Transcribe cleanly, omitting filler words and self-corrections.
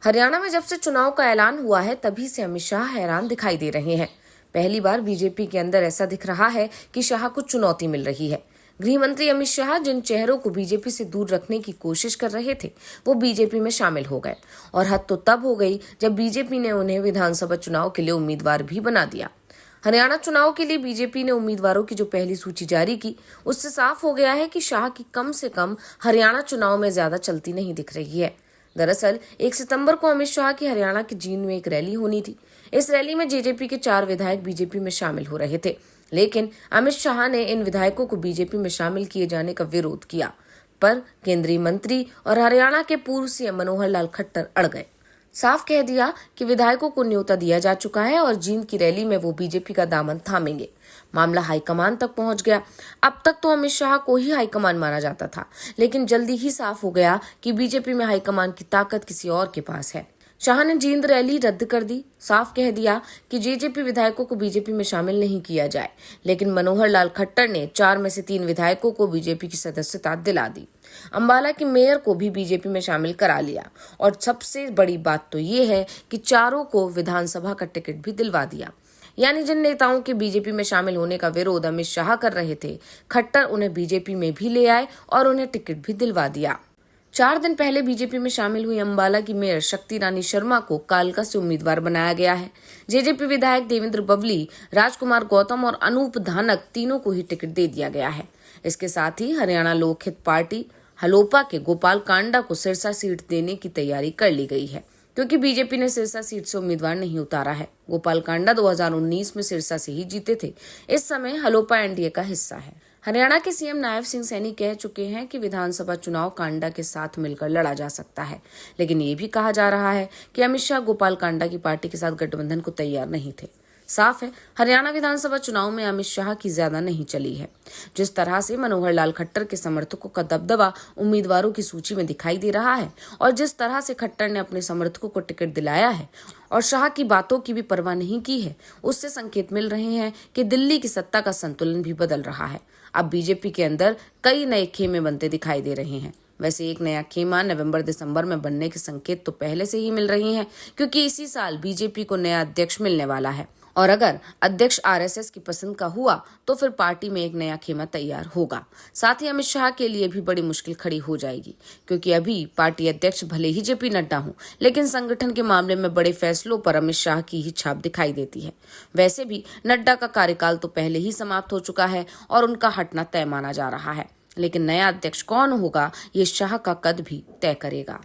हरियाणा में जब से चुनाव का ऐलान हुआ है तभी से अमित शाह हैरान दिखाई दे रहे हैं। पहली बार बीजेपी के अंदर ऐसा दिख रहा है कि शाह को चुनौती मिल रही है। गृह मंत्री अमित शाह जिन चेहरों को बीजेपी से दूर रखने की कोशिश कर रहे थे वो बीजेपी में शामिल हो गए और हद तो तब हो गई जब बीजेपी ने उन्हें विधानसभा चुनाव के लिए उम्मीदवार भी बना दिया। हरियाणा चुनाव के लिए बीजेपी ने उम्मीदवारों की जो पहली सूची जारी की उससे साफ हो गया है कि शाह की कम से कम हरियाणा चुनाव में ज्यादा चलती नहीं दिख रही है। दरअसल 1 सितंबर को अमित शाह की हरियाणा के जींद में एक रैली होनी थी। इस रैली में जेजेपी के 4 विधायक बीजेपी में शामिल हो रहे थे, लेकिन अमित शाह ने इन विधायकों को बीजेपी में शामिल किए जाने का विरोध किया, पर केंद्रीय मंत्री और हरियाणा के पूर्व सीएम मनोहर लाल खट्टर अड़ गए। साफ कह दिया कि विधायकों को न्योता दिया जा चुका है और जींद की रैली में वो बीजेपी का दामन थामेंगे। मामला हाईकमान तक पहुंच गया। अब तक तो अमित शाह को ही हाईकमान माना जाता था, लेकिन जल्दी ही साफ हो गया कि बीजेपी में हाईकमान की ताकत किसी और के पास है। शाह ने जींद रैली रद्द कर दी। साफ कह दिया कि जेजेपी विधायकों को बीजेपी में शामिल नहीं किया जाए, लेकिन मनोहर लाल खट्टर ने 4 में से 3 विधायकों को बीजेपी की सदस्यता दिला दी। अंबाला की मेयर को भी बीजेपी में शामिल करा लिया और सबसे बड़ी बात तो ये है कि चारों को विधानसभा का टिकट भी दिलवा दिया। यानी जिन नेताओं के बीजेपी में शामिल होने का विरोध अमित शाह कर रहे थे, खट्टर उन्हें बीजेपी में भी ले आए और उन्हें टिकट भी दिलवा दिया। 4 दिन पहले बीजेपी में शामिल हुई अंबाला की मेयर शक्ति रानी शर्मा को कालका से उम्मीदवार बनाया गया है। जेजेपी विधायक देवेंद्र बबली, राजकुमार गौतम और अनूप धानक तीनों को ही टिकट दे दिया गया है। इसके साथ ही हरियाणा लोकहित पार्टी हलोपा के गोपाल कांडा को सिरसा सीट देने की तैयारी कर ली गई है, क्योंकि बीजेपी ने सिरसा सीट से उम्मीदवार नहीं उतारा है। गोपाल कांडा 2019 में सिरसा से ही जीते थे। इस समय हलोपा एनडीए का हिस्सा है। हरियाणा के सीएम नायब सिंह सैनी कह चुके हैं कि विधानसभा चुनाव कांडा के साथ मिलकर लड़ा जा सकता है, लेकिन ये भी कहा जा रहा है कि अमित शाह गोपाल कांडा की पार्टी के साथ गठबंधन को तैयार नहीं थे। साफ है, हरियाणा विधानसभा चुनाव में अमित शाह की ज्यादा नहीं चली है। जिस तरह से मनोहर लाल खट्टर के समर्थकों का दबदबा उम्मीदवारों की सूची में दिखाई दे रहा है और जिस तरह से खट्टर ने अपने समर्थकों को टिकट दिलाया है और शाह की बातों की भी परवाह नहीं की है, उससे संकेत मिल रहे हैं कि दिल्ली की सत्ता का संतुलन भी बदल रहा है। अब बीजेपी के अंदर कई नए खेमे बनते दिखाई दे रहे हैं। वैसे एक नया खेमा नवंबर-दिसंबर में बनने के संकेत तो पहले से ही मिल रहे हैं, क्योंकि इसी साल बीजेपी को नया अध्यक्ष मिलने वाला है और अगर अध्यक्ष आरएसएस की पसंद का हुआ तो फिर पार्टी में एक नया खेमा तैयार होगा। साथ ही अमित शाह के लिए भी बड़ी मुश्किल खड़ी हो जाएगी, क्योंकि अभी पार्टी अध्यक्ष भले ही जेपी नड्डा हूं, लेकिन संगठन के मामले में बड़े फैसलों पर अमित शाह की ही छाप दिखाई देती है। वैसे भी नड्डा का कार्यकाल तो पहले ही समाप्त हो चुका है और उनका हटना तय माना जा रहा है, लेकिन नया अध्यक्ष कौन होगा ये शाह का कद भी तय करेगा।